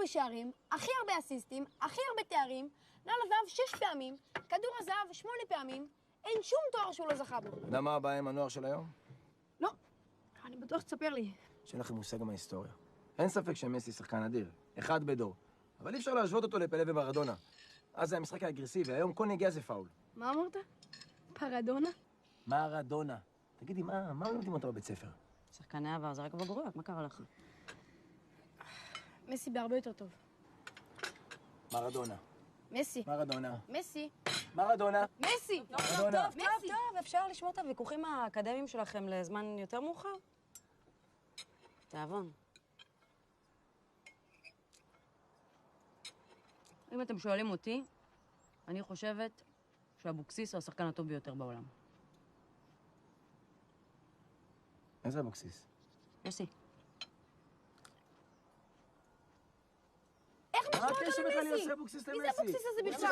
הרבה שערים, הכי הרבה אסיסטים, הכי הרבה תארים, נעל הזהב 6 פעמים, כדור הזהב 8 פעמים, אין שום תואר שהוא לא זכה בו. יודע מה הבעיה עם הנוער של היום? לא, אני בטוח שתספר לי. שאין לכם מושג מההיסטוריה. אין ספק שמסי שחקן אדיר, אחד בדור. אבל אי אפשר להשוות אותו לפלא ומרדונה. אז זה המשחק האגרסיבי, היום כל נגיעה זה פאול. מה אמרת? פרדונה? מרדונה. תגידי, מה לומדים אותו בבית ספר? שחקני עבר, זה רק בגרויות, מה קרה לך? מסי בהרבה יותר טוב. מרדונה. מסי. מרדונה. מסי. מרדונה. מסי! מרדונה. טוב, אפשר לשמוע את הוויכוחים האקדמיים שלכם לזמן יותר מאוחר? תיאבון. אם אתם שואלים אותי, אני חושבת שאבוקסיס הוא השחקן הטוב ביותר בעולם. איזה אבוקסיס? מסי. איך משמעות הקשר על בכלל אני מסי? עושה אבוקסיס מי זה למסי? אבוקסיס הזה בכלל?